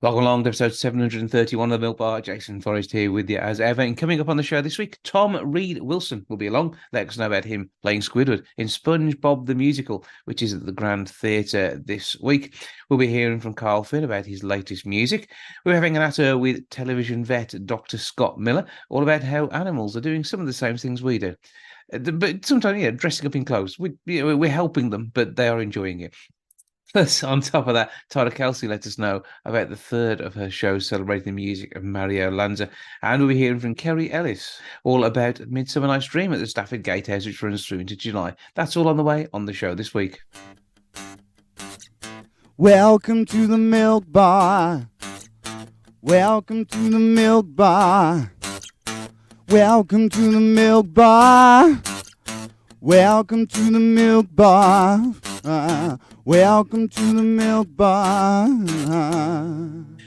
Welcome along to episode 731 of the Milk Bar. Jason Forrest here with you as ever. And coming up on the show this week, Tom Reed Wilson will be along. Let us know about him playing Squidward in Spongebob the Musical, which is at the Grand Theatre this week. We'll be hearing from Carl Finn about his latest music. We're having an natter with television vet Dr. Scott Miller, all about how animals are doing some of the same things we do. But sometimes, dressing up in clothes. We're helping them, but they are enjoying it. Plus, on top of that, Kelsey let us know about the third of her shows celebrating the music of Mario Lanza. And we'll be hearing from Kerry Ellis all about Midsummer Night's Dream at the Stafford Gatehouse, which runs through into July. That's all on the way on the show this week. Welcome to the Milk Bar. Welcome to the Milk Bar. Welcome to the Milk Bar. Welcome to the Milk Bar. Welcome to the Milk Bar. From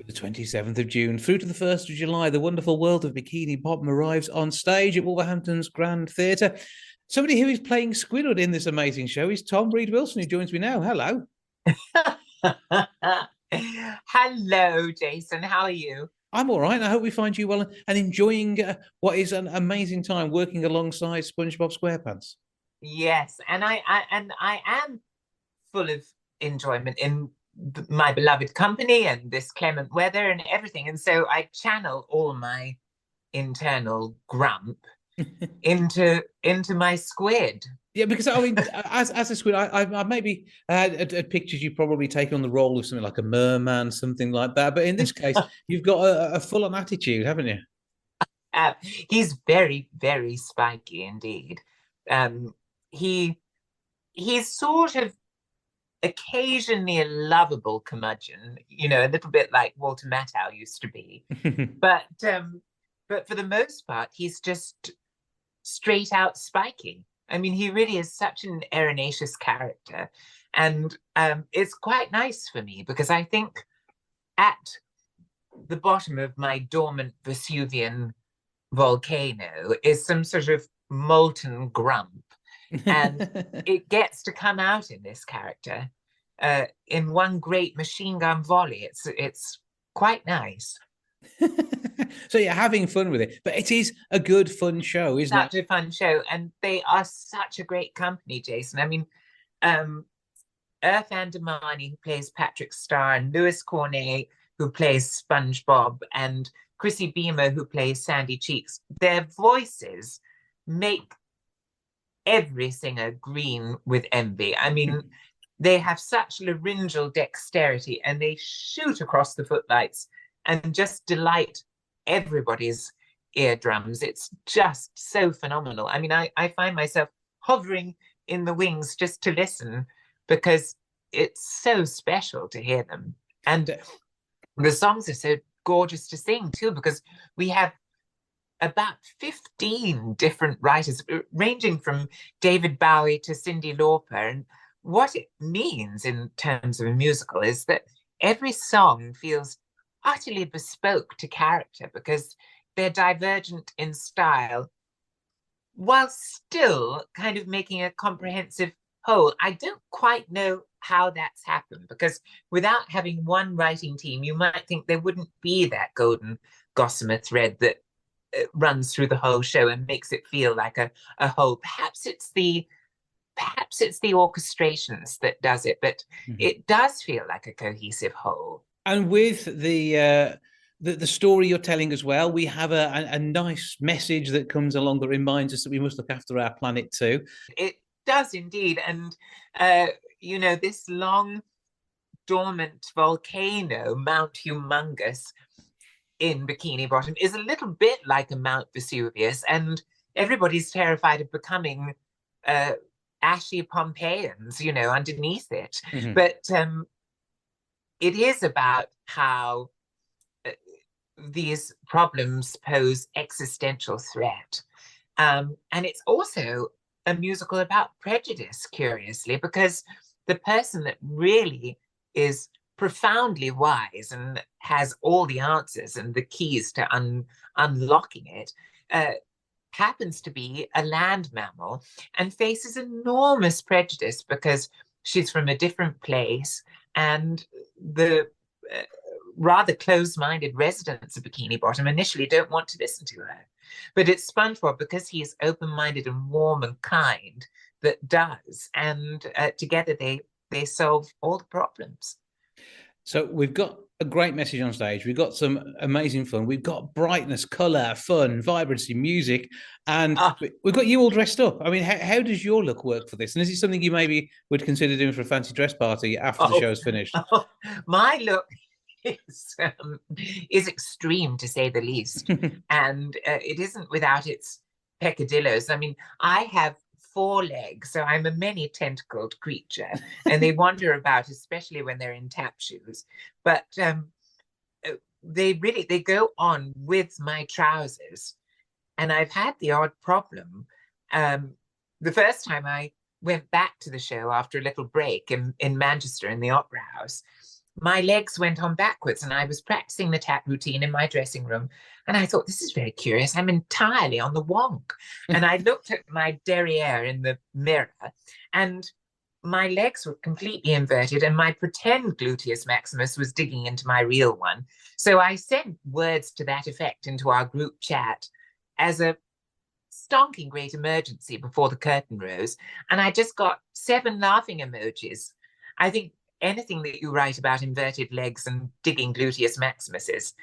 the 27th of June through to the 1st of July, the wonderful world of Bikini Bottom arrives on stage at Wolverhampton's Grand Theatre. Somebody who is playing Squidward in this amazing show is Tom Reed Wilson, who joins me now. Hello. Hello, Jason. How are you? I'm all right. I hope we find you well and enjoying what is an amazing time working alongside SpongeBob SquarePants. Yes, and I am full of enjoyment in my beloved company and this clement weather and everything. And so I channel all my internal grump into my squid. Yeah, because I mean, as a squid, I maybe had pictures you probably taken on the role of something like a merman, something like that. But in this case, you've got a full-on attitude, haven't you? He's very, very spiky indeed. He's sort of occasionally a lovable curmudgeon, a little bit like Walter Matthau used to be. But for the most part, he's just straight out spiky. I mean, he really is such an arenaceous character. And it's quite nice for me because I think at the bottom of my dormant Vesuvian volcano is some sort of molten grump. And it gets to come out in this character in one great machine gun volley. It's quite nice. So you're having fun with it, but it is a good fun show, isn't it? Such a fun show, and they are such a great company, Jason. I mean, Earth Andamani, who plays Patrick Star, and Louis Cornet, who plays SpongeBob, and Chrissy Beamer, who plays Sandy Cheeks. Their voices make every singer green with envy. I mean, they have such laryngeal dexterity and they shoot across the footlights and just delight everybody's eardrums. It's just so phenomenal. I mean, I find myself hovering in the wings just to listen because it's so special to hear them. And the songs are so gorgeous to sing too, because we have about 15 different writers, ranging from David Bowie to Cyndi Lauper. And what it means in terms of a musical is that every song feels utterly bespoke to character because they're divergent in style while still kind of making a comprehensive whole. I don't quite know how that's happened because without having one writing team, you might think there wouldn't be that golden gossamer thread that runs through the whole show and makes it feel like a whole. Perhaps it's the orchestrations that does it, but it does feel like a cohesive whole. And with the story you're telling as well, we have a nice message that comes along that reminds us that we must look after our planet too. It does indeed, and this long dormant volcano, Mount Humongous, in Bikini Bottom is a little bit like a Mount Vesuvius, and everybody's terrified of becoming ashy Pompeians, underneath it. But it is about how these problems pose existential threat. And it's also a musical about prejudice, curiously, because the person that really is profoundly wise and has all the answers and the keys to unlocking it happens to be a land mammal and faces enormous prejudice because she's from a different place and the rather close-minded residents of Bikini Bottom initially don't want to listen to her. But it's SpongeBob, because he is open-minded and warm and kind, that does. And together they solve all the problems. So we've got a great message on stage. We've got some amazing fun. We've got brightness, colour, fun, vibrancy, music, and we've got you all dressed up. I mean, how does your look work for this? And is it something you maybe would consider doing for a fancy dress party after the show's finished? My look is extreme, to say the least. And it isn't without its peccadillos. I mean, I have 4 legs, so I'm a many-tentacled creature, and they wander about, especially when they're in tap shoes. But they go on with my trousers, and I've had the odd problem. The first time I went back to the show after a little break in Manchester in the Opera House, my legs went on backwards, and I was practicing the tap routine in my dressing room. And I thought, this is very curious. I'm entirely on the wonk. And I looked at my derriere in the mirror, and my legs were completely inverted, and my pretend gluteus maximus was digging into my real one. So I sent words to that effect into our group chat as a stonking great emergency before the curtain rose. And I just got 7 laughing emojis. I think anything that you write about inverted legs and digging gluteus maximuses,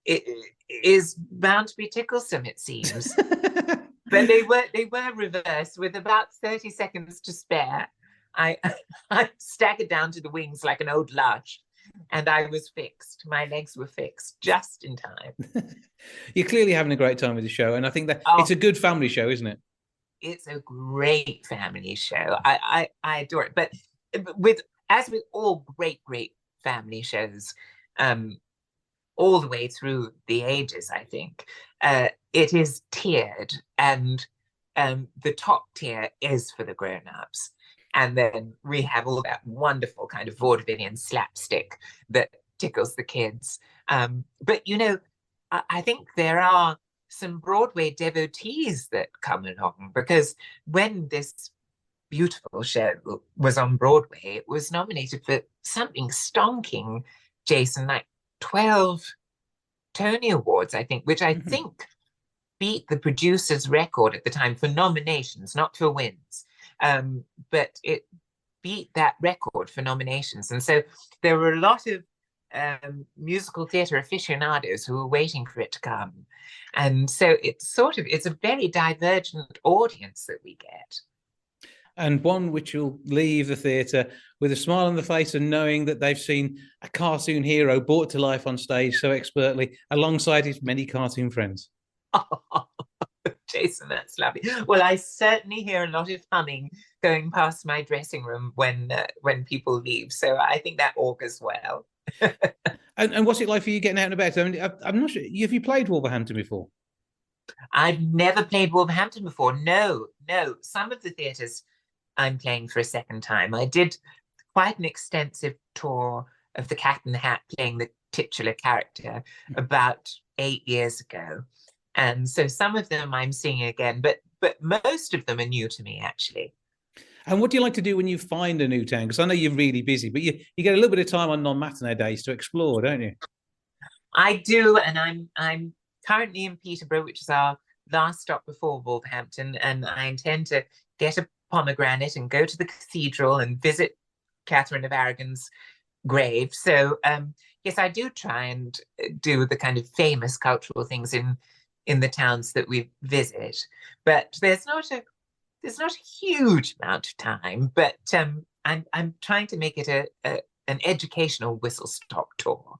it is bound to be ticklesome, it seems. But they were reversed with about 30 seconds to spare. I staggered down to the wings like an old lush, and I was fixed. My legs were fixed just in time. You're clearly having a great time with the show, and I think that it's a good family show, isn't it? It's a great family show. I adore it. But as with all great family shows, all the way through the ages, I think, it is tiered, and the top tier is for the grown-ups. And then we have all that wonderful kind of vaudevillian slapstick that tickles the kids. But, you know, I think there are some Broadway devotees that come along, because when this beautiful show was on Broadway, it was nominated for something stonking, Jason, like 12 Tony Awards, I think, which I think beat the producer's record at the time for nominations, not for wins. But it beat that record for nominations. And so there were a lot of musical theatre aficionados who were waiting for it to come. And so it's a very divergent audience that we get. And one which will leave the theatre with a smile on the face and knowing that they've seen a cartoon hero brought to life on stage so expertly alongside his many cartoon friends. Oh, Jason, that's lovely. Well, I certainly hear a lot of humming going past my dressing room when people leave. So I think that augurs well. And what's it like for you getting out and about? I mean, I'm not sure. Have you played Wolverhampton before? I've never played Wolverhampton before. No. Some of the theatres I'm playing for a second time. I did quite an extensive tour of the Cat in the Hat, playing the titular character, about 8 years ago. And so some of them I'm seeing again, but most of them are new to me, actually. And what do you like to do when you find a new town? Because I know you're really busy, but you get a little bit of time on non-matinee days to explore, don't you? I do, and I'm currently in Peterborough, which is our last stop before Wolverhampton, and I intend to get a pomegranate and go to the cathedral and visit Catherine of Aragon's grave. So yes, I do try and do the kind of famous cultural things in the towns that we visit, but there's not a huge amount of time. But I'm trying to make it an educational whistle-stop tour.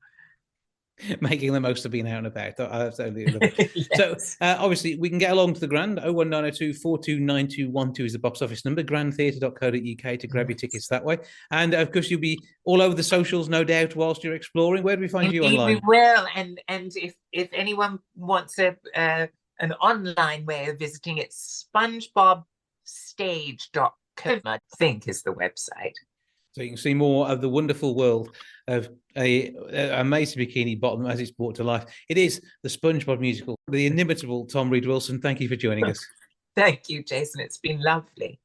Making the most of being out and about. I absolutely love it. Yes. So obviously we can get along to the Grand. 01902 429212 is the box office number. grandtheatre.co.uk to grab your tickets that way. And of course you'll be all over the socials, no doubt, whilst you're exploring. Where do we find you online? We will. And if anyone wants an online way of visiting, it's SpongebobStage.com, I think, is the website. So you can see more of the wonderful world of a amazing Bikini Bottom as it's brought to life. It is the SpongeBob Musical. The inimitable Tom Reed-Wilson, thank you for joining us. Thank you, Jason. It's been lovely.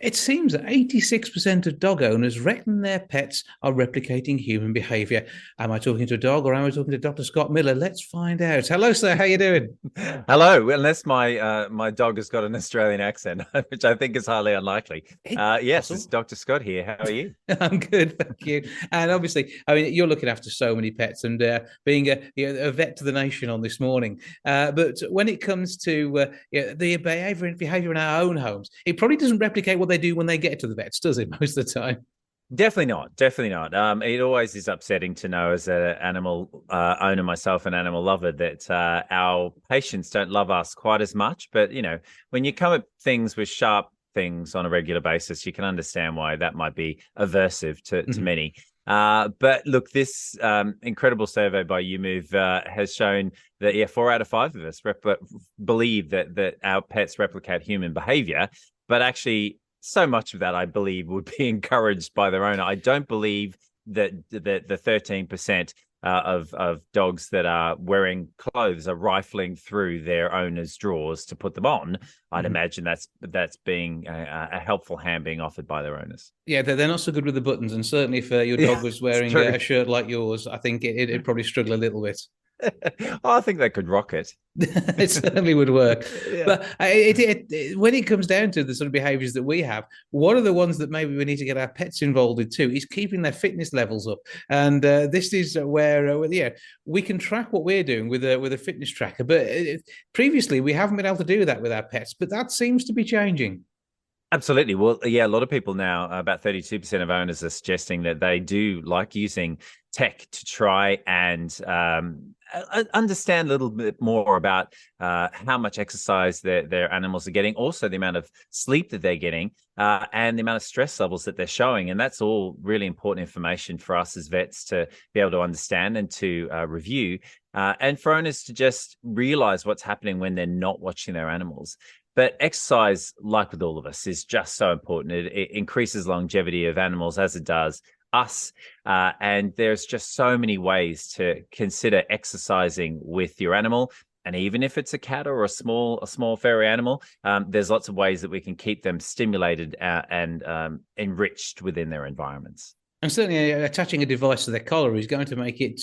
It seems that 86% of dog owners reckon their pets are replicating human behavior. Am I talking to a dog or am I talking to Dr. Scott Miller? Let's find out. Hello, sir. How you doing? Hello. Unless my dog has got an Australian accent, which I think is highly unlikely. Yes, it's Dr. Scott here. How are you? I'm good, thank you. And obviously, I mean, you're looking after so many pets and being a vet to the nation on this morning. But when it comes to the behavior in our own homes, it probably doesn't replicate what they do when they get to the vets, does it? Most of the time. Definitely not. Definitely not. It always is upsetting to know, as an animal owner myself, an animal lover, that our patients don't love us quite as much. But when you come at things with sharp things on a regular basis, you can understand why that might be aversive to many. But look, this incredible survey by YouMove has shown that 4 out of 5 of us believe that our pets replicate human behavior, but actually so much of that, I believe, would be encouraged by their owner. I don't believe that the 13% of dogs that are wearing clothes are rifling through their owner's drawers to put them on. I'd imagine that's being a helpful hand being offered by their owners. Yeah, they're not so good with the buttons, and certainly if your dog was wearing a shirt like yours, I think it'd probably struggle a little bit. I think they could rock it. It certainly would work. Yeah. But when it comes down to the sort of behaviors that we have, one of the ones that maybe we need to get our pets involved in too is keeping their fitness levels up. And this is where we can track what we're doing with a fitness tracker. But previously, we haven't been able to do that with our pets. But that seems to be changing. Absolutely. Well, yeah, a lot of people now, about 32% of owners are suggesting that they do like using tech to try and understand a little bit more about how much exercise their animals are getting, also the amount of sleep that they're getting, and the amount of stress levels that they're showing. And that's all really important information for us as vets to be able to understand and to review, and for owners to just realize what's happening when they're not watching their animals. But exercise, like with all of us, is just so important. It increases longevity of animals as it does us. And there's just so many ways to consider exercising with your animal. And even if it's a cat or a small furry animal, there's lots of ways that we can keep them stimulated and enriched within their environments. And certainly attaching a device to their collar is going to make it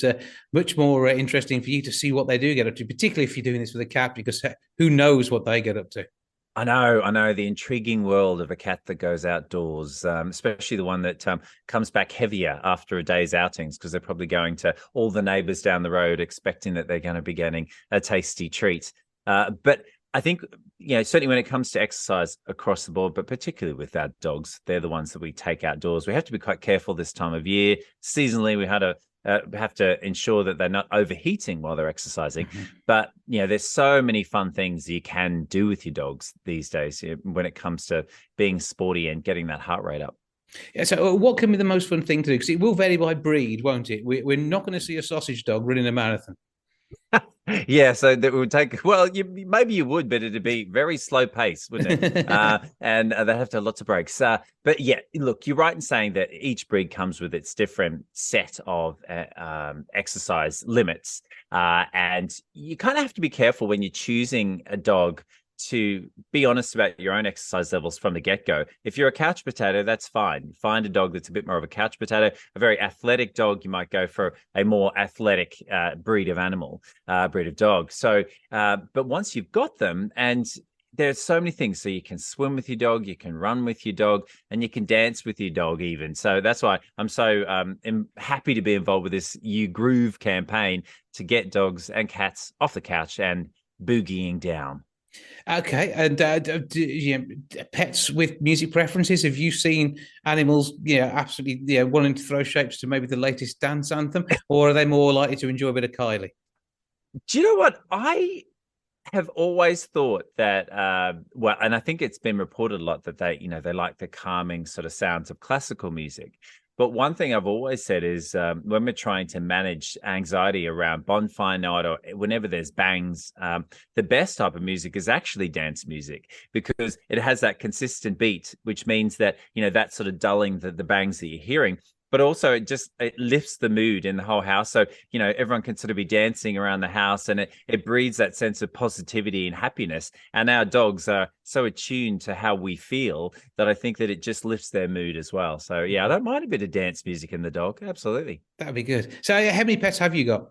much more interesting for you to see what they do get up to, particularly if you're doing this with a cat, because who knows what they get up to. I know the intriguing world of a cat that goes outdoors, especially the one that comes back heavier after a day's outings, because they're probably going to all the neighbors down the road expecting that they're going to be getting a tasty treat. But I think, certainly when it comes to exercise across the board, but particularly with our dogs, they're the ones that we take outdoors. We have to be quite careful this time of year. Seasonally, we have to ensure that they're not overheating while they're exercising. But there's so many fun things you can do with your dogs these days when it comes to being sporty and getting that heart rate up. Yeah, so what can be the most fun thing to do? Because it will vary by breed, won't it? We're not going to see a sausage dog running a marathon. Yeah, so that would take, maybe you would, but it'd be very slow pace, wouldn't it? And they'd have to have lots of breaks. But yeah, look, you're right in saying that each breed comes with its different set of exercise limits. And you kind of have to be careful when you're choosing a dog to be honest about your own exercise levels from the get-go. If you're a couch potato, that's fine. Find a dog that's a bit more of a couch potato. A very athletic dog, you might go for a more athletic breed of dog. So, but once you've got them, and there's so many things. So you can swim with your dog, you can run with your dog, and you can dance with your dog even. So that's why I'm so happy to be involved with this You Groove campaign to get dogs and cats off the couch and boogieing down. Okay, and pets with music preferences. Have you seen animals, absolutely, wanting to throw shapes to maybe the latest dance anthem, or are they more likely to enjoy a bit of Kylie? Do you know what? I have always thought that, and I think it's been reported a lot that they like the calming sort of sounds of classical music. But one thing I've always said is when we're trying to manage anxiety around bonfire night or whenever there's bangs, the best type of music is actually dance music, because it has that consistent beat, which means that, that sort of dulling the bangs that you're hearing but also it lifts the mood in the whole house. So, everyone can sort of be dancing around the house, and it breeds that sense of positivity and happiness. And our dogs are so attuned to how we feel that I think that it just lifts their mood as well. So yeah, I don't mind a bit of dance music in the dog. Absolutely. That'd be good. So how many pets have you got?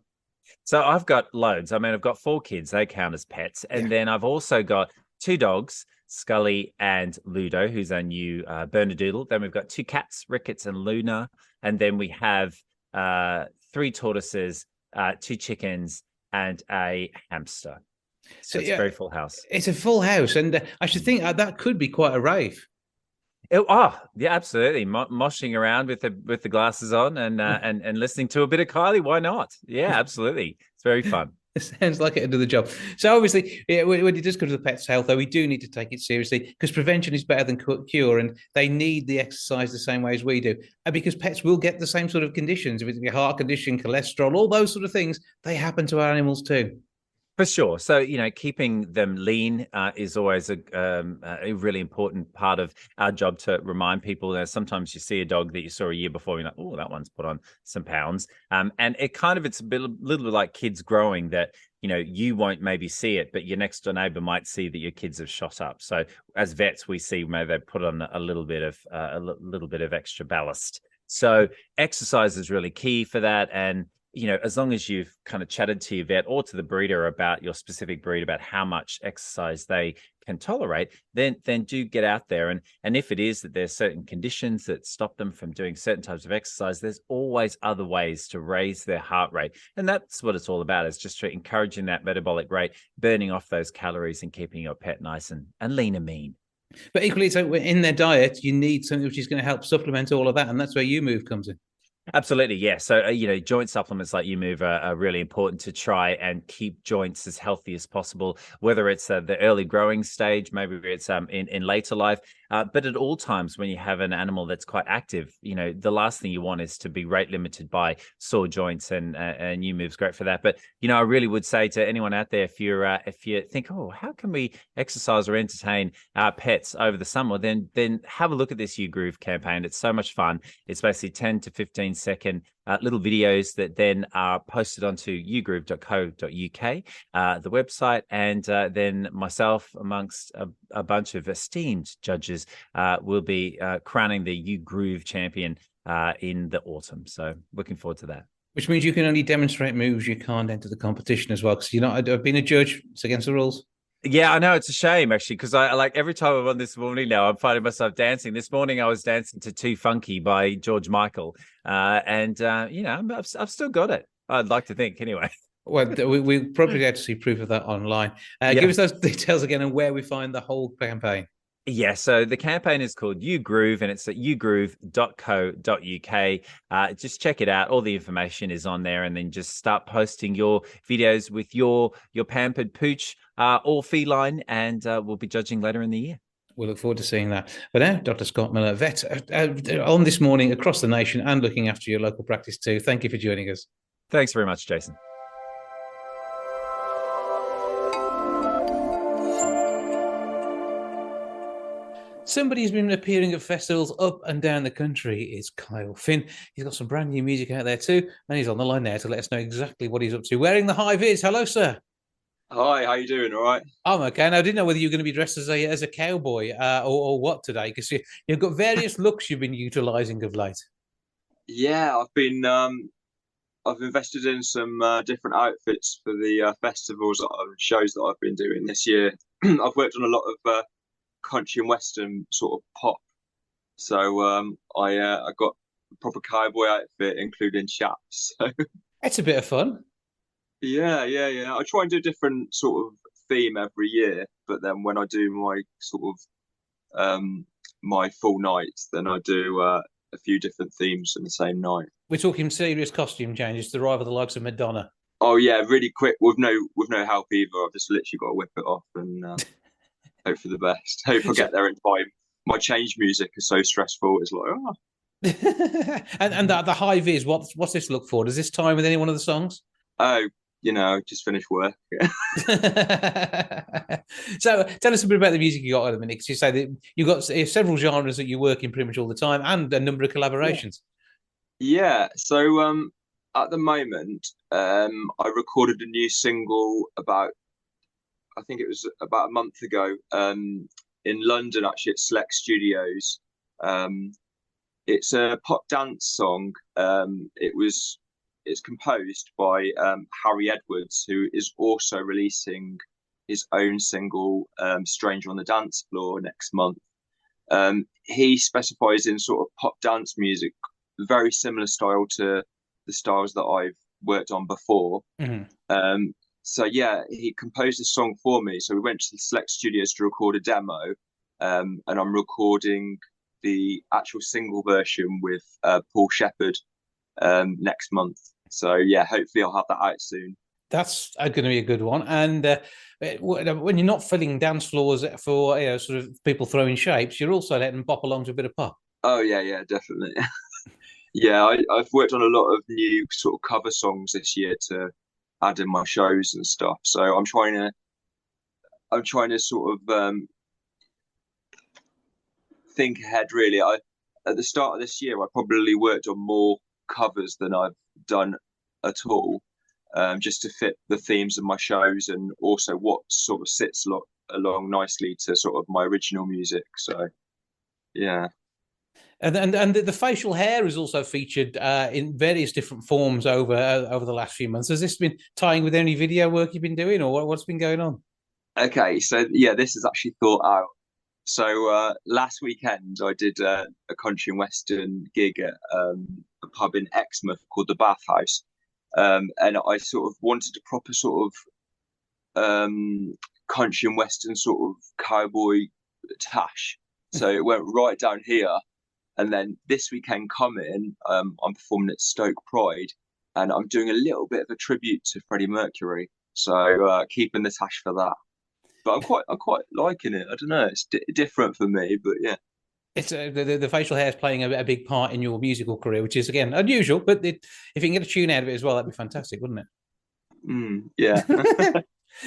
So I've got loads. I mean, I've got 4 kids. They count as pets. And then I've also got 2 dogs, Scully and Ludo, who's our new Bernedoodle. Then we've got 2 cats, Ricketts and Luna. And then we have 3 tortoises, 2 chickens, and a hamster. So it's a very full house. It's a full house. And I should think that could be quite a rave. Yeah, absolutely. Moshing around with the glasses on and listening to a bit of Kylie. Why not? Yeah, absolutely. It's very fun. It sounds like it under the job. So obviously, when it does come to the pet's health, though, we do need to take it seriously because prevention is better than cure, and they need the exercise the same way as we do. And because pets will get the same sort of conditions, if it's a heart condition, cholesterol, all those sort of things, they happen to our animals too. For sure. So, keeping them lean is always a really important part of our job to remind people that sometimes you see a dog that you saw a year before, you're like, oh, that one's put on some pounds. And it's a little bit like kids growing that, you won't maybe see it, but your next door neighbor might see that your kids have shot up. So as vets, we see maybe they put on a little bit of extra ballast. So exercise is really key for that. And as long as you've kind of chatted to your vet or to the breeder about your specific breed, about how much exercise they can tolerate, then do get out there. And if it is that there's certain conditions that stop them from doing certain types of exercise, there's always other ways to raise their heart rate. And that's what it's all about, is just encouraging that metabolic rate, burning off those calories and keeping your pet nice and lean and mean. But equally, so in their diet, you need something which is going to help supplement all of that. And that's where YouMove comes in. Absolutely, yeah. So, joint supplements like YouMove are really important to try and keep joints as healthy as possible, whether it's the early growing stage, maybe it's in later life. But at all times when you have an animal that's quite active, the last thing you want is to be rate limited by sore joints, and YouMove's great for that. But, I really would say to anyone out there, if you think, oh, how can we exercise or entertain our pets over the summer, then have a look at this YouGroove campaign. It's so much fun. It's basically 10 to 15-second little videos that then are posted onto yougroove.co.uk, the website, and then myself, amongst a bunch of esteemed judges, will be crowning the YouGroove champion in the autumn. So looking forward to that. Which means you can only demonstrate moves, you can't enter the competition as well, because I've been a judge. It's against the rules. Yeah, I know. It's a shame, actually, because I like every time I'm on this morning now, I'm finding myself dancing. This morning I was dancing to Too Funky by George Michael. I've still got it. I'd like to think anyway. Well, we'll probably get to see proof of that online. Give us those details again and where we find the whole campaign. Yeah, so the campaign is called YouGroove, and it's at yougroove.co.uk. Just check it out. All the information is on there, and then just start posting your videos with your pampered pooch or feline, and we'll be judging later in the year. We'll look forward to seeing that. But now, Dr. Scott Miller, vet, on this morning across the nation and looking after your local practice too. Thank you for joining us. Thanks very much, Jason. Somebody who's been appearing at festivals up and down the country is Kyle Finn. He's got some brand new music out there too, and he's on the line now to let us know exactly what he's up to. Wearing the high vis. Hello, sir. Hi, how you doing? All right. I'm okay. Now, I didn't know whether you were going to be dressed as a cowboy or what today, because you've got various looks you've been utilising of late. Yeah, I've invested in some different outfits for the festivals, shows that I've been doing this year. I've worked on a lot of country and western sort of pop, so I got a proper cowboy outfit, including chaps. So it's a bit of fun. Yeah. I try and do a different sort of theme every year, but then when I do my sort of my full night, then I do a few different themes in the same night. We're talking serious costume changes to rival the likes of Madonna. Oh yeah, really quick with no help either. I've just literally got to whip it off and hope for the best. Hope I get there in time. My change music is so stressful. It's like, oh. and the high vis. What's this look for? Does this time with any one of the songs? Oh, just finished work. So tell us a bit about the music you got at the minute, because you say that you've got several genres that you work in pretty much all the time and a number of collaborations. Yeah, so at the moment, I recorded a new single about I think it was about a month ago, in London actually at Select Studios. Um, it's a pop dance song. It's composed by Harry Edwards, who is also releasing his own single, Stranger on the Dance Floor, next month. He specifies in sort of pop dance music, very similar style to the styles that I've worked on before. Mhm. Um, so yeah, he composed a song for me. So we went to the Select Studios to record a demo, and I'm recording the actual single version with Paul Shepherd next month. So yeah, hopefully I'll have that out soon. That's going to be a good one. And when you're not filling dance floors for sort of people throwing shapes, you're also letting them pop along to a bit of pop. Oh yeah, yeah, definitely. Yeah, I've worked on a lot of new sort of cover songs this year to add in my shows and stuff. So I'm trying to sort of think ahead really. I At the start of this year I probably worked on more covers than I've done at all, just to fit the themes of my shows and also what sort of along nicely to sort of my original music. So yeah. And the facial hair is also featured in various different forms over the last few months. Has this been tying with any video work you've been doing, or what's been going on? Okay, so yeah, this is actually thought out. So last weekend I did a country and western gig at a pub in Exmouth called the Bath House, and I sort of wanted a proper sort of country and western sort of cowboy tash. So it went right down here, and then this weekend coming, I'm performing at Stoke Pride, and I'm doing a little bit of a tribute to Freddie Mercury. So keeping the tash for that. But I'm quite liking it. I don't know. It's different for me, but yeah. It's the facial hair is playing a big part in your musical career, which is again unusual. But if you can get a tune out of it as well, that'd be fantastic, wouldn't Yeah. it?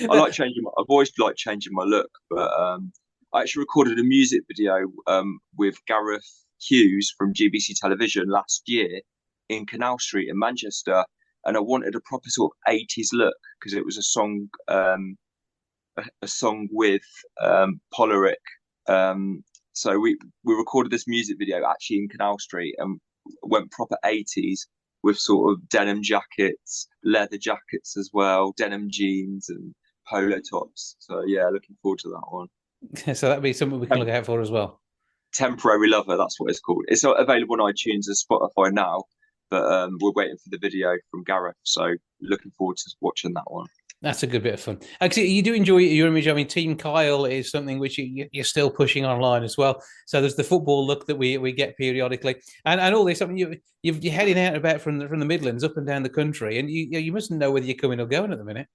I like changing. I've always liked changing my look, but I actually recorded a music video with Gareth Hughes from GBC Television last year in Canal Street in Manchester, and I wanted a proper sort of 80s look because it was a song with Polaric. So we recorded this music video actually in Canal Street and went proper 80s with sort of denim jackets, leather jackets as well, denim jeans and polo tops. So yeah, looking forward to that one. So that'd be something we can look out for as well. Temporary Lover, that's what it's called. It's not available on iTunes and Spotify now, but we're waiting for the video from Gareth. So looking forward to watching that one. That's a good bit of fun. Actually, you do enjoy your image. I mean, Team Kyle is something which you're still pushing online as well. So there's the football look that we get periodically, and all this. I mean, you're heading out about from the Midlands up and down the country, and you mustn't know whether you're coming or going at the minute.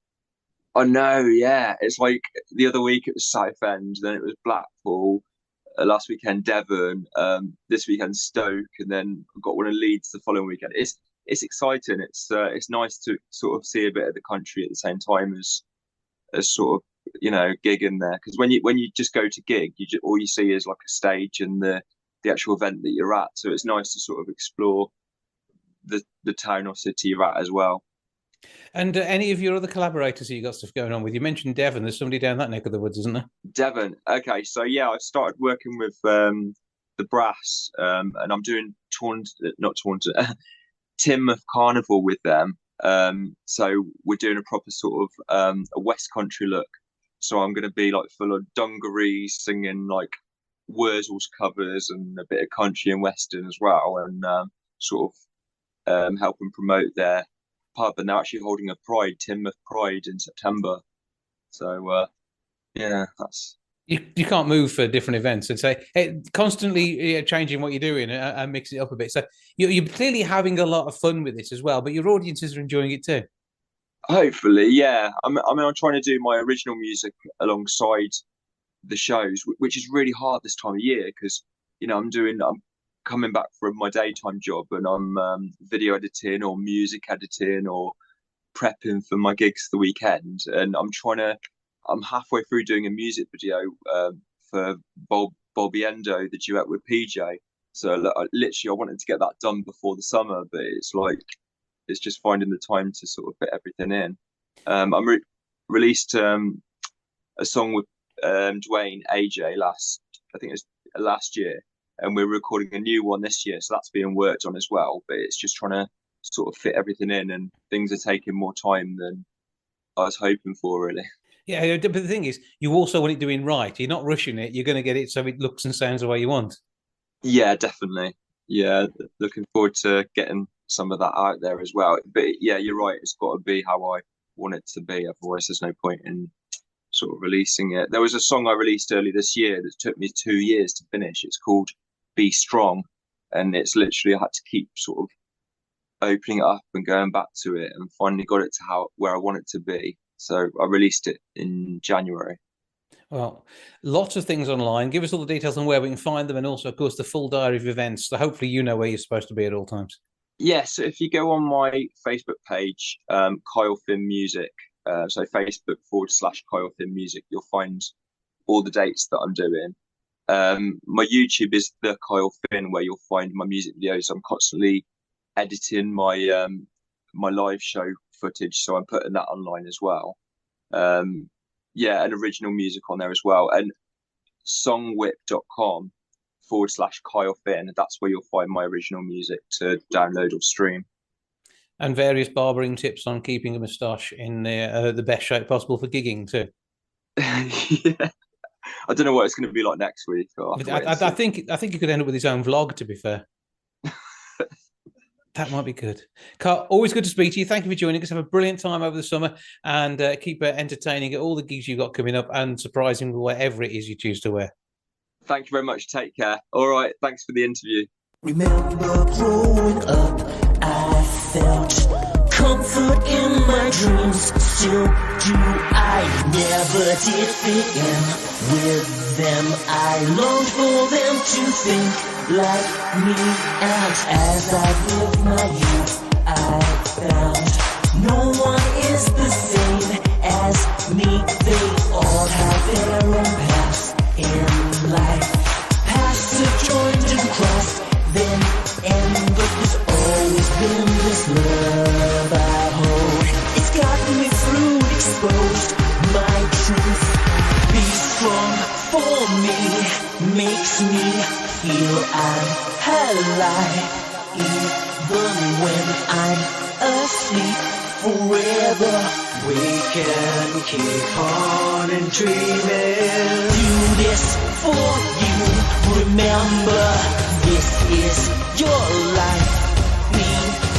I know, yeah. It's like the other week it was Southend, then it was Blackpool, last weekend Devon, this weekend Stoke, and then I've got one in Leeds the following weekend. It's exciting. It's nice to sort of see a bit of the country at the same time as sort of gig in there, because when you just go to gig, all you see is like a stage and the actual event that you're at. So it's nice to sort of explore the town or city you're at as well. And any of your other collaborators that you got stuff going on with? You mentioned Devon. There's somebody down that neck of the woods, isn't there? Devon. Okay, so yeah, I started working with the Brass, and I'm doing not Taunton, Teignmouth Carnival with them. So we're doing a proper sort of a West Country look. So I'm going to be like full of dungarees, singing like Wurzels covers and a bit of country and western as well, and sort of helping promote their pub. And they're actually holding a Pride, Teignmouth Pride, in September. So yeah, that's You can't move for different events and say hey, constantly changing what you're doing and mix it up a bit. So you're clearly having a lot of fun with this as well, but your audiences are enjoying it too. hopefully, yeah. I mean, I'm trying to do my original music alongside the shows, which is really hard this time of year because I'm coming back from my daytime job and I'm video editing or music editing or prepping for my gigs the weekend, and I'm halfway through doing a music video for Bobby Endo, the duet with PJ. So literally, I wanted to get that done before the summer, but it's just finding the time to sort of fit everything in. I'm released a song with Dwayne AJ I think it was last year, and we're recording a new one this year, so that's being worked on as well. But it's just trying to sort of fit everything in, and things are taking more time than I was hoping for, really. Yeah, but the thing is, you also want it doing right. You're not rushing it. You're going to get it so it looks and sounds the way you want. Yeah, definitely. Yeah, looking forward to getting some of that out there as well. But yeah, you're right. It's got to be how I want it to be. Otherwise, there's no point in sort of releasing it. There was a song I released early this year that took me 2 years to finish. It's called Be Strong. And it's literally, I had to keep sort of opening it up and going back to it, and finally got it to where I want it to be. So I released it in January. Well, lots of things online. Give us all the details on where we can find them, and also, of course, the full diary of events. So hopefully you know where you're supposed to be at all times. Yes, so if you go on my Facebook page, Kyle Finn Music, so Facebook.com/Kyle Finn Music, you'll find all the dates that I'm doing. My YouTube is the Kyle Finn, where you'll find my music videos. I'm constantly editing my my live show footage, so I'm putting that online as well. Yeah, and original music on there as well. And songwhip.com/Kyle Finn, that's where you'll find my original music to download or stream. And various barbering tips on keeping a moustache in the best shape possible for gigging too. Yeah. I don't know what it's going to be like next week. I think you could end up with his own vlog, to be fair. That might be good. Carl, always good to speak to you. Thank you for joining us. Have a brilliant time over the summer, and keep entertaining at all the gigs you've got coming up, and surprising whatever it is you choose to wear. Thank you very much. Take care. All right. Thanks for the interview. Remember growing up, I felt comfort in my dreams. Still do. I never did fit in with them. I longed for them to think like me, and as I lived my youth, I found no one is the same as me. They all have their own paths in life. Paths have joined and crossed, then end, but there's always been this love I hold. It's gotten me through, exposed my truth. Be strong for me, makes me feel I'm alive, even when I'm asleep. Forever we can keep on and dreaming. Do this for you. Remember, this is your life. Me,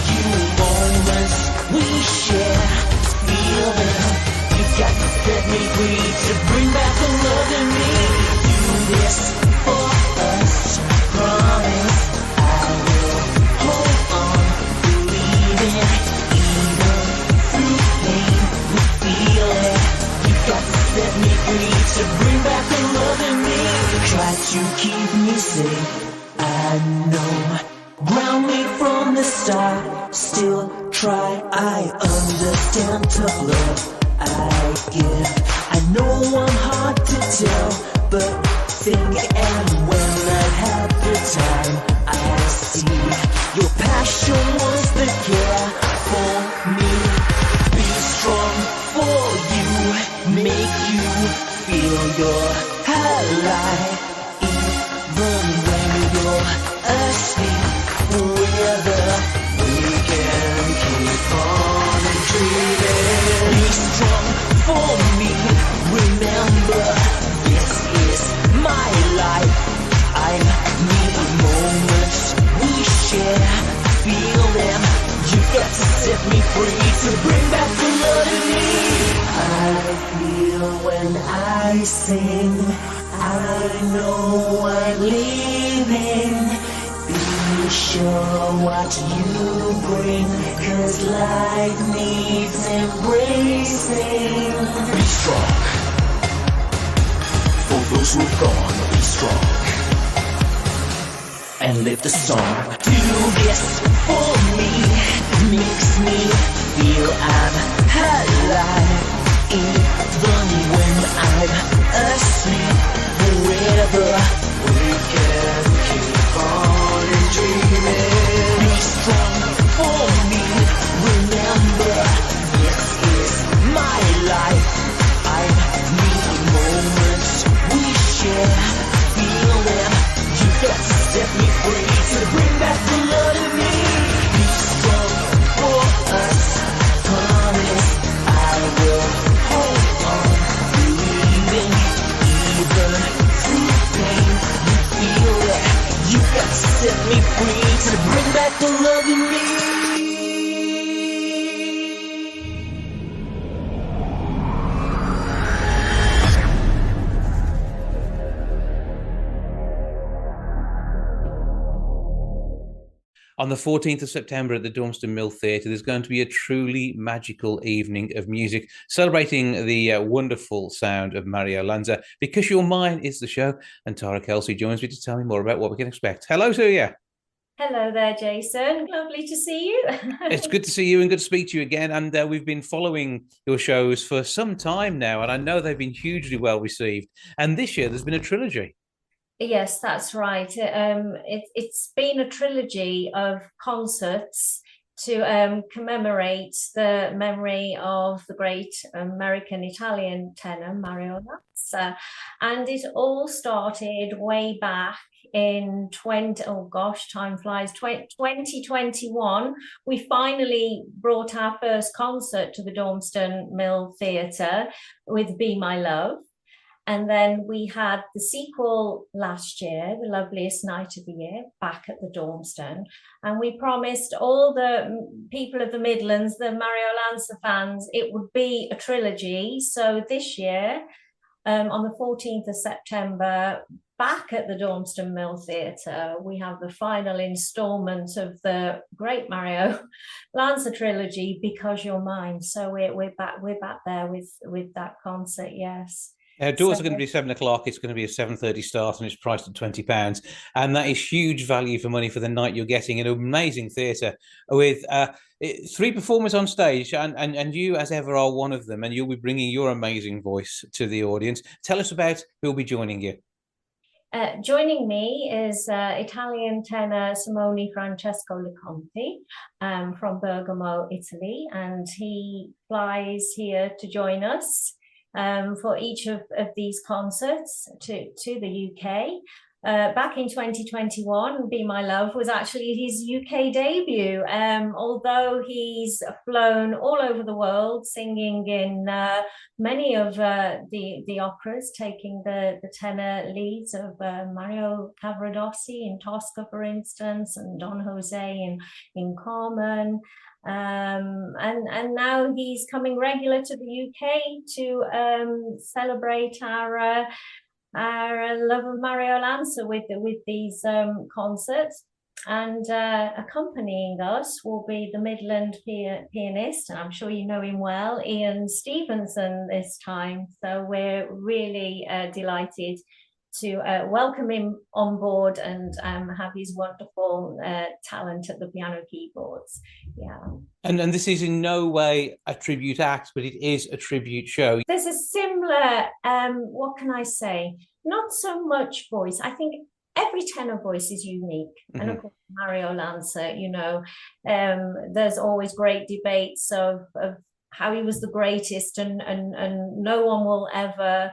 you, moments we share. Feel them. You got to set me free to bring back the love in me. Do this for us. Promise I will hold on, believing, even through pain we feel it. You got to set me free to bring back the love in me. Try to keep me safe, I know. Ground me from the start, still try. I understand tough love I give. I know I'm hard to tell, but think, and when I have the time, I see your passion was the care for me. Be strong for you, make you feel you're alive, even when you're asleep. Forever we can keep on dreaming. Be strong for me, remember, this is my life. I'm me, moments we share. Feel them. You got to set me free to bring back the love in me. I feel when I sing. I know I'm leaving. Be sure what you bring, 'cause life needs embracing. Be strong. For those who've gone, be strong. And live the song. Do this for me, makes me feel I'm alive, even when I'm asleep. Forever we can keep on set me free, to bring back the love in me. On the 14th of September at the Dormston Mill Theatre, there's going to be a truly magical evening of music celebrating the wonderful sound of Mario Lanza. Because You're Mine is the show, and Tara Kelsey joins me to tell me more about what we can expect. Hello to you. Hello there, Jason. Lovely to see you. It's good to see you and good to speak to you again. And we've been following your shows for some time now, and I know they've been hugely well received. And this year there's been a trilogy. Yes, that's right. It's been a trilogy of concerts to commemorate the memory of the great American-Italian tenor Mario Lanza. And it all started way back in 2021. We finally brought our first concert to the Dormston Mill Theatre with Be My Love. And then we had the sequel last year, The Loveliest Night of the Year, back at the Dormston. And we promised all the people of the Midlands, the Mario Lanza fans, it would be a trilogy. So this year, on the 14th of September, back at the Dormston Mill Theatre, we have the final instalment of the great Mario Lanza trilogy, Because You're Mine. So we're back there with that concert, yes. Doors are going to be 7 o'clock. It's going to be a 7:30 start, and it's priced at £20. And that is huge value for money for the night. You're getting an amazing theatre with 3 performers on stage, and you, as ever, are one of them. And you'll be bringing your amazing voice to the audience. Tell us about who'll be joining you. Joining me is Italian tenor Simone Francesco Liconti from Bergamo, Italy, and he flies here to join us for each of these concerts to the UK. Back in 2021, Be My Love was actually his UK debut, although he's flown all over the world singing in many of the operas, taking the tenor leads of Mario Cavaradossi in Tosca, for instance, and Don Jose in Carmen. And now he's coming regular to the UK to celebrate our love of Mario Lanza with these concerts. And accompanying us will be the Midland pianist, and I'm sure you know him well, Ian Stevenson this time. So we're really delighted to welcome him on board and have his wonderful talent at the piano keyboards. Yeah. And this is in no way a tribute act, but it is a tribute show. There's a similar, what can I say? Not so much voice. I think every tenor voice is unique. Mm-hmm. And of course, Mario Lanza, you know, there's always great debates of how he was the greatest, and no one will ever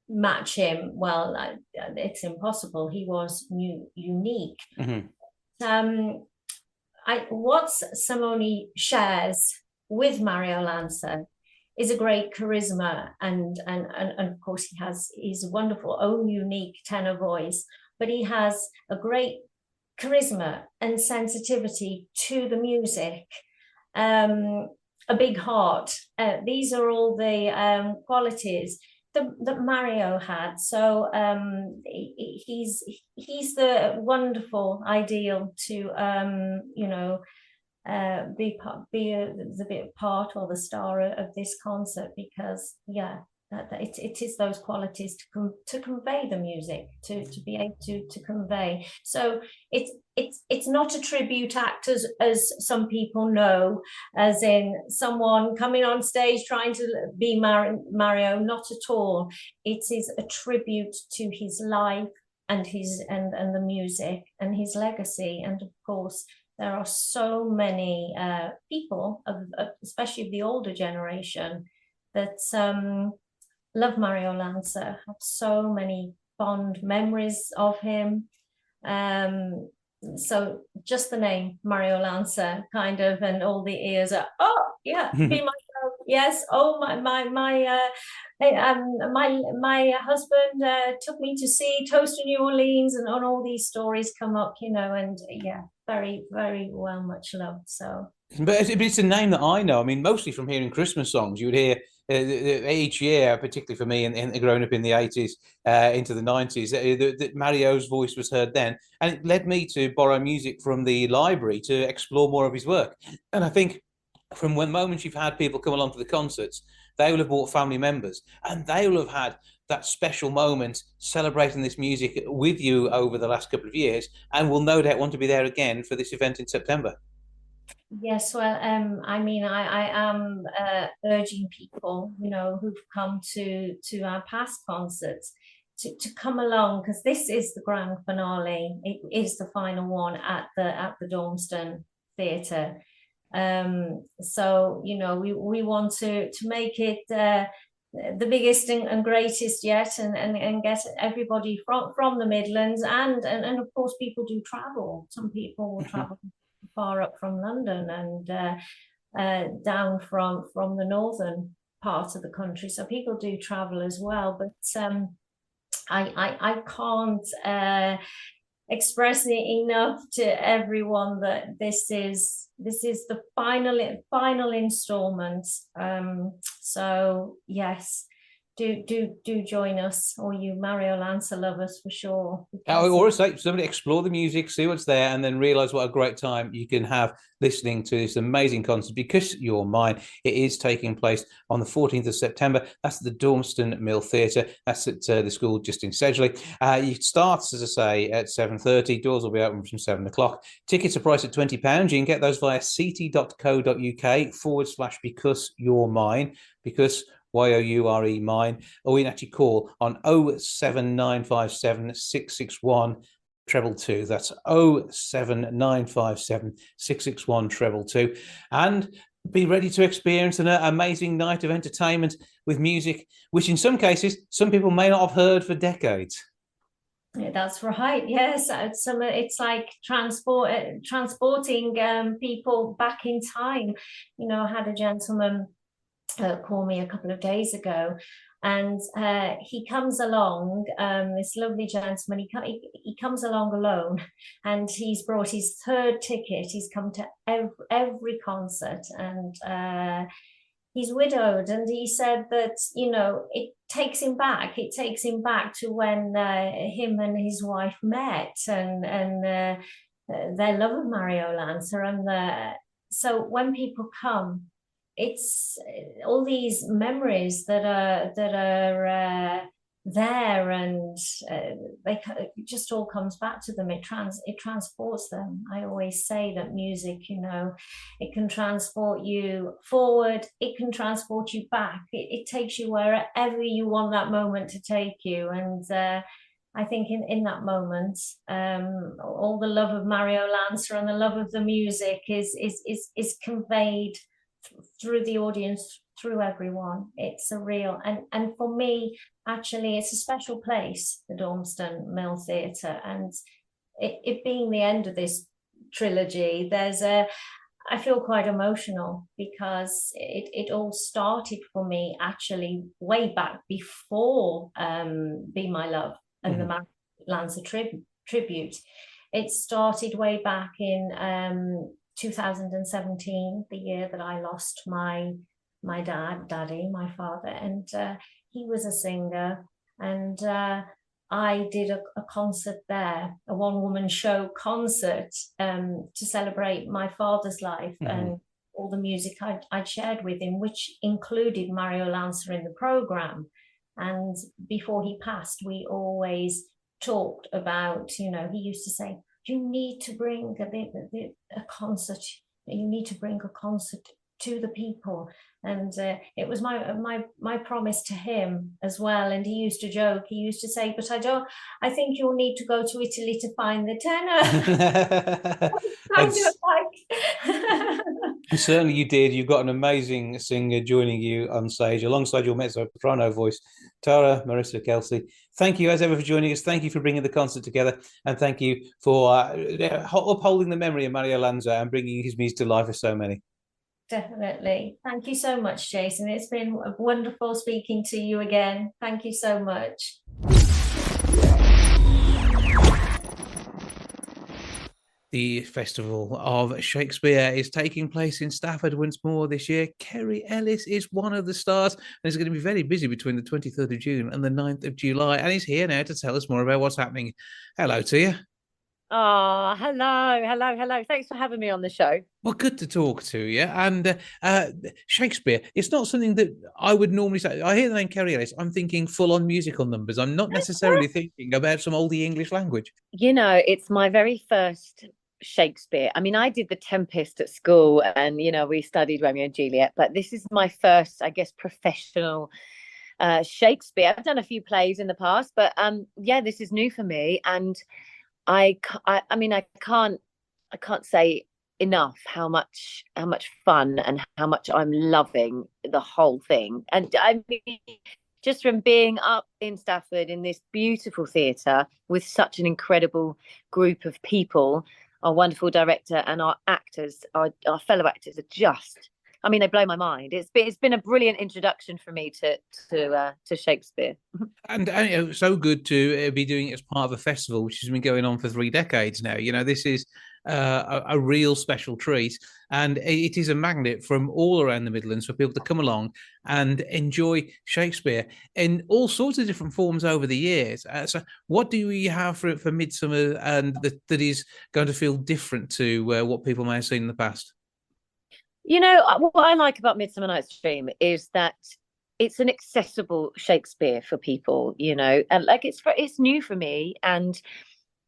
match him. Well, it's impossible. He was unique. Mm-hmm. What Simone shares with Mario Lanza is a great charisma, and of course he has his wonderful own unique tenor voice, but he has a great charisma and sensitivity to the music, a big heart. These are all the qualities that Mario had. So he's the wonderful ideal to you know, be the part or the star of this concert, because it is those qualities to convey the music, to be able to convey. So it's not a tribute act as some people know, as in someone coming on stage trying to be Mario. Not at all. It is a tribute to his life and the music and his legacy. And of course, there are so many people, especially of the older generation, that love Mario Lanza, have so many fond memories of him. So just the name Mario Lanza kind of, and all the ears are, oh yeah, Be My Love, Yes. Oh, my husband took me to see Toast in New Orleans, and on all these stories come up, and yeah, very, very well, much loved. So. But it's a name that I know. I mean, mostly from hearing Christmas songs. You would hear each year, particularly for me, and growing up in the 80s into the 90s, that Mario's voice was heard then. And it led me to borrow music from the library to explore more of his work. And I think from when moments you've had people come along to the concerts, they will have brought family members, and they will have had that special moment celebrating this music with you over the last couple of years, and will no doubt want to be there again for this event in September. Yes, well, I mean, I am urging people, who've come to our past concerts to come along, because this is the grand finale. It is the final one at the Dormston Theatre. So we want to make it the biggest and greatest yet, and get everybody from the Midlands, and of course people do travel. Some people will travel far up from London, and down from the northern part of the country, so people do travel as well. But I can't express it enough to everyone that this is the final installment. So yes, do join us, or you Mario Lanza lovers, for sure. Or say somebody explore the music, see what's there, and then realize what a great time you can have listening to this amazing concert, Because You're Mine. It is taking place on the 14th of September. That's at the Dormston Mill Theatre. That's at the school just in Sedgley. It starts, as I say, at 7:30. Doors will be open from 7 o'clock. Tickets are priced at £20. You can get those via ct.co.uk/Because You're Mine. Because YOURE mine, or you can actually call on 07957 661 222. That's 07957 661 222. And be ready to experience an amazing night of entertainment with music, which in some cases, some people may not have heard for decades. Yeah, that's right. Yes, it's like transporting people back in time. I had a gentleman call me a couple of days ago, and he comes along, this lovely gentleman. He comes along alone, and he's brought his third ticket. He's come to every concert, and he's widowed, and he said that it takes him back to when him and his wife met, and their love of Mario Lanza, and so when people come, it's all these memories that are there, and it just all comes back to them. It transports them. I always say that music, it can transport you forward, it can transport you back. It takes you wherever you want that moment to take you, and I think in that moment, all the love of Mario Lanza and the love of the music is conveyed through the audience, through everyone. It's a real, and for me, actually, it's a special place, the Dormston Mill Theatre, and it being the end of this trilogy, I feel quite emotional, because it all started for me actually way back before Be My Love and the Mario Lanza tribute. It started way back in 2017, the year that I lost my daddy, my father, and he was a singer, and I did a concert there, a one-woman show concert, to celebrate my father's life and all the music I'd shared with him, which included Mario Lanza in the program. And before he passed, we always talked about, he used to say, you need to bring a concert. You need to bring a concert to the people, and it was my promise to him as well. And he used to joke. He used to say, "But I think you'll need to go to Italy to find the tenor." Certainly you did. You've got an amazing singer joining you on stage alongside your mezzo-soprano voice, Tara, Marissa, Kelsey. Thank you as ever for joining us. Thank you for bringing the concert together, and thank you for upholding the memory of Mario Lanza and bringing his music to life for so many. Definitely. Thank you so much, Jason. It's been wonderful speaking to you again. Thank you so much. The Festival of Shakespeare is taking place in Stafford once more this year. Kerry Ellis is one of the stars, and it's going to be very busy between the 23rd of June and the 9th of July. And he's here now to tell us more about what's happening. Hello to you. Oh, hello. Thanks for having me on the show. Well, good to talk to you. And Shakespeare, it's not something that I would normally say. I hear the name Kerry Ellis, I'm thinking full-on musical numbers. I'm not necessarily thinking about some oldie English language. You know, it's my very first Shakespeare. I mean, I did The Tempest at school and, we studied Romeo and Juliet, but this is my first, I guess, professional Shakespeare. I've done a few plays in the past, but this is new for me. And I can't say enough how much fun and how much I'm loving the whole thing. And I mean, just from being up in Stafford in this beautiful theatre with such an incredible group of people, our wonderful director and our actors, our fellow actors are just, I mean, they blow my mind. It's been a brilliant introduction for me to Shakespeare. And so good to be doing it as part of a festival, which has been going on for 3 decades now. This is a real special treat, and it is a magnet from all around the Midlands for people to come along and enjoy Shakespeare in all sorts of different forms over the years. So what do you have for Midsummer, and that is going to feel different to what people may have seen in the past? What I like about Midsummer Night's Dream is that it's an accessible Shakespeare for people, and like it's new for me. And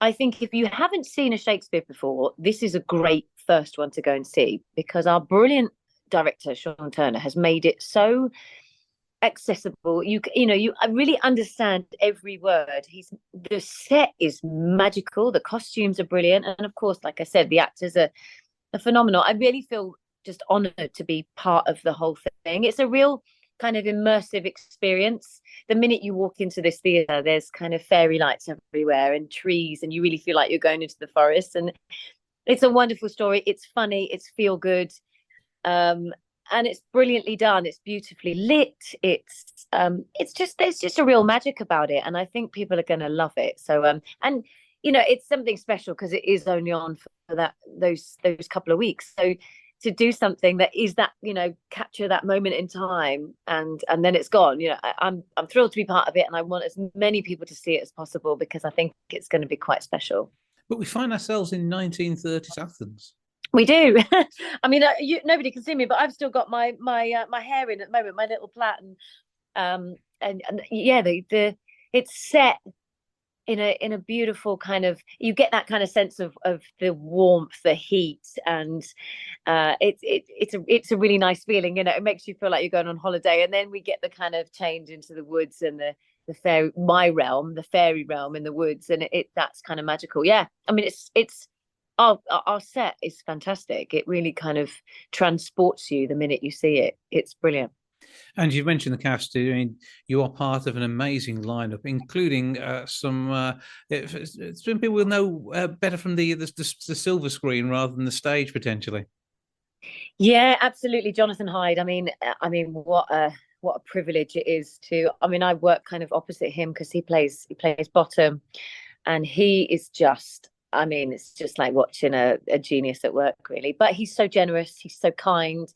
I think if you haven't seen a Shakespeare before, this is a great first one to go and see, because our brilliant director, Sean Turner, has made it so accessible. You really understand every word. The set is magical. The costumes are brilliant. And of course, like I said, the actors are phenomenal. I really feel just honored to be part of the whole thing. It's a real kind of immersive experience. The minute you walk into this theatre, there's kind of fairy lights everywhere and trees, and you really feel like you're going into the forest. And it's a wonderful story. It's funny. It's feel good. And it's brilliantly done. It's beautifully lit. There's just a real magic about it. And I think people are going to love it. So, it's something special because it is only on for those couple of weeks. So to do something that is that, capture that moment in time and then it's gone. I'm thrilled to be part of it, and I want as many people to see it as possible because I think it's going to be quite special. But we find ourselves in 1930s Athens. We do. I mean, nobody can see me, but I've still got my hair in at the moment, my little plait, and it's set in a beautiful kind of, you get that kind of sense of the warmth, the heat, and it's a really nice feeling. It makes you feel like you're going on holiday. And then we get the kind of change into the woods and the fairy realm in the woods, and that's kind of magical. Yeah, I mean, it's our set is fantastic. It really kind of transports you the minute you see it. It's brilliant. And you've mentioned the cast. I mean, you are part of an amazing lineup, including some people will know better from the silver screen rather than the stage, potentially. Yeah, absolutely, Jonathan Hyde. I mean, what a privilege it is to. I mean, I work kind of opposite him because he plays bottom, and he is just. I mean, it's just like watching a genius at work, really. But he's so generous. He's so kind.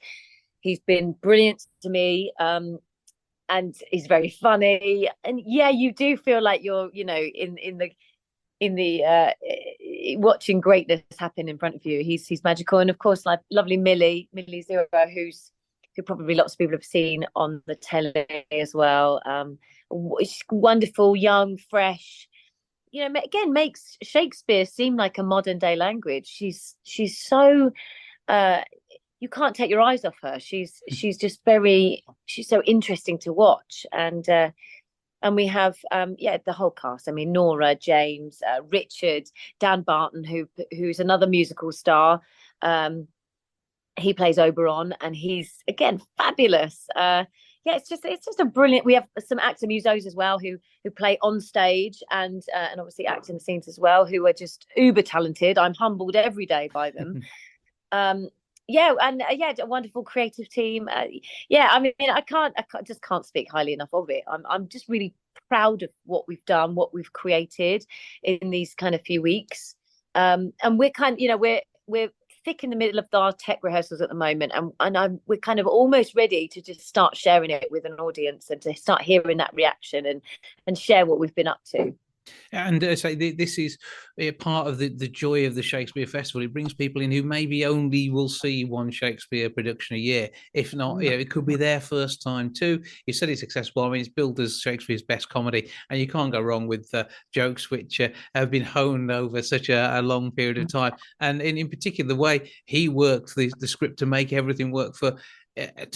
He's been brilliant to me, and he's very funny. And yeah, you do feel like you're, in the watching greatness happen in front of you. He's magical, and of course, like lovely Millie Zero, who probably lots of people have seen on the telly as well. Wonderful, young, fresh. Again, makes Shakespeare seem like a modern day language. She's so. You can't take your eyes off her. She's just she's so interesting to watch. And we have the whole cast. I mean, Nora, James, Richard, Dan Barton, who's another musical star. He plays Oberon, and he's again fabulous. It's just a brilliant. We have some actor musos as well who play on stage and obviously act in the scenes as well, who are just uber talented. I'm humbled every day by them. yeah, and a wonderful creative team. I mean, just can't speak highly enough of it. I'm just really proud of what we've done, what we've created in these kind of few weeks. And we're we're thick in the middle of our tech rehearsals at the moment, and we're kind of almost ready to just start sharing it with an audience and to start hearing that reaction and share what we've been up to. And so this is part of the joy of the Shakespeare Festival. It brings people in who maybe only will see one Shakespeare production a year. If not, it could be their first time too. You said it's accessible. I mean, it's billed as Shakespeare's best comedy, and you can't go wrong with jokes which have been honed over such a long period of time. And in particular, the way he worked the script to make everything work to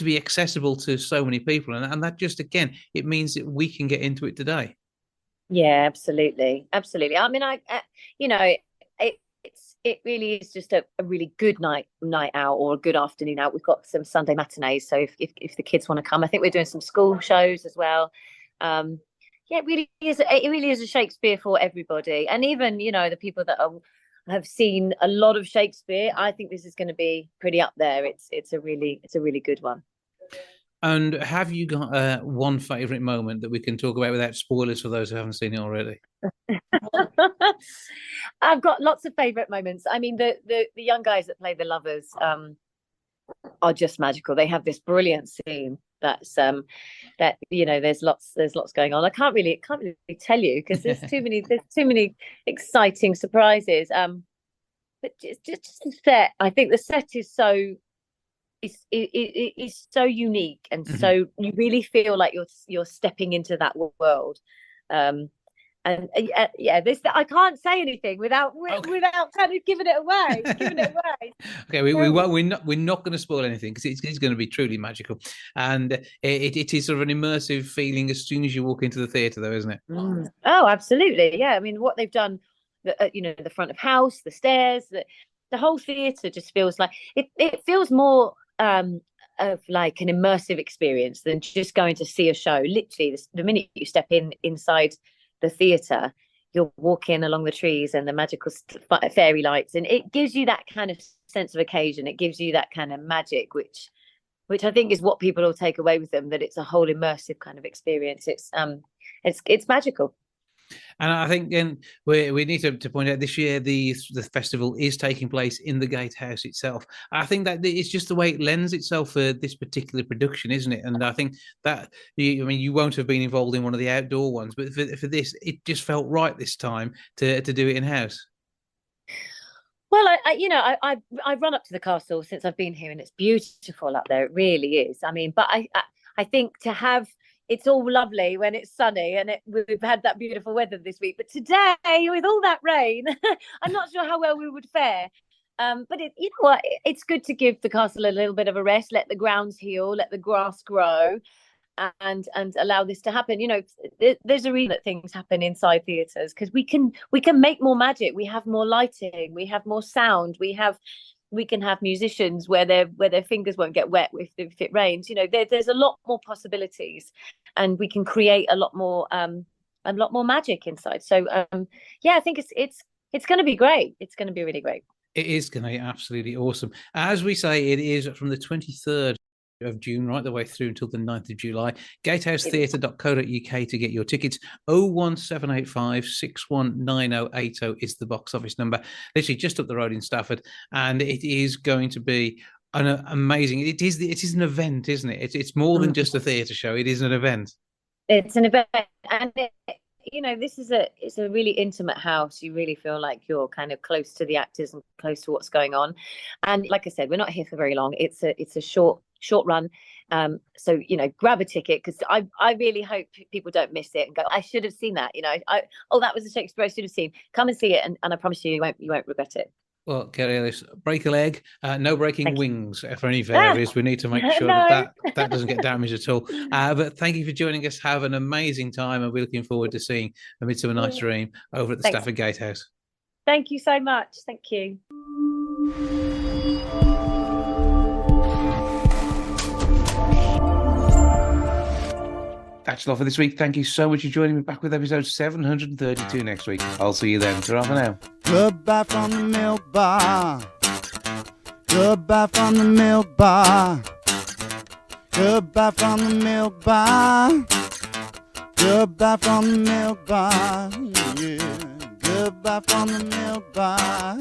be accessible to so many people. And that just, again, it means that we can get into it today. Yeah, absolutely. I mean, it really is just a really good night out or a good afternoon out. We've got some Sunday matinees, so if the kids want to come, I think we're doing some school shows as well. It really is a Shakespeare for everybody, and even the people that have seen a lot of Shakespeare. I think this is going to be pretty up there. It's a really good one. And have you got one favourite moment that we can talk about without spoilers for those who haven't seen it already? I've got lots of favourite moments. I mean, the young guys that play the lovers are just magical. They have this brilliant scene that's there's lots going on. I can't really tell you because there's too many exciting surprises. But just the set. I think the set is so. It is so unique, and so you really feel like you're stepping into that world. I can't say anything without kind of giving it away. Okay, we're not going to spoil anything because it's going to be truly magical, and it is sort of an immersive feeling as soon as you walk into the theatre, though, isn't it? Oh, absolutely, yeah. I mean, what they've done, the front of house, the stairs, the whole theatre just feels like it feels more of like an immersive experience than just going to see a show. Literally, the minute you step inside the theatre, you're walking along the trees and the magical fairy lights, and it gives you that kind of sense of occasion. It gives you that kind of magic, which I think is what people will take away with them. That it's a whole immersive kind of experience. It's magical. And I think then we need to point out this year the festival is taking place in the Gatehouse itself. I think that it's just the way it lends itself for this particular production, isn't it? And I think that you won't have been involved in one of the outdoor ones, but for this, it just felt right this time to do it in house. Well, I run up to the castle since I've been here, and it's beautiful up there. It really is. I mean, but I think to have. It's all lovely when it's sunny, and we've had that beautiful weather this week. But today, with all that rain, I'm not sure how well we would fare. But you know what? It's good to give the castle a little bit of a rest, let the grounds heal, let the grass grow, and allow this to happen. There's a reason that things happen inside theatres, because we can make more magic. We have more lighting, we have more sound, we can have musicians where their fingers won't get wet if it rains. There's a lot more possibilities, and we can create a lot more magic inside. So I think it's going to be great. It's going to be really great. It is going to be absolutely awesome. As we say, it is from the 23rd of June right the way through until the 9th of July. Gatehousetheatre.co.uk to get your tickets. 01785 619080 is the box office number, literally just up the road in Stafford, and it is going to be an amazing. It is an event, isn't it? It's more than just a theatre show. It is an event. It's an event, and it's a really intimate house. You really feel like you're kind of close to the actors and close to what's going on. And like I said, we're not here for very long. It's a short run, so grab a ticket, because I really hope people don't miss it and go, I should have seen that. That was a Shakespeare I should have seen. Come and see it, and I promise you won't regret it. Well, Kerry Ellis, break a leg, no breaking wings for any fairies. We need to make sure that doesn't get damaged at all. But thank you for joining us. Have an amazing time, and we're looking forward to seeing A Midsummer Night's Dream over at the Stafford Gatehouse. Thank you so much. Thank you. That's all for this week. Thank you so much for joining me. Back with episode 732 next week. I'll see you then. Ta-ra for now. Goodbye from the milk bar. Goodbye from the milk bar. Goodbye from the milk bar. Goodbye from the milk bar. Yeah. Goodbye from the milk bar.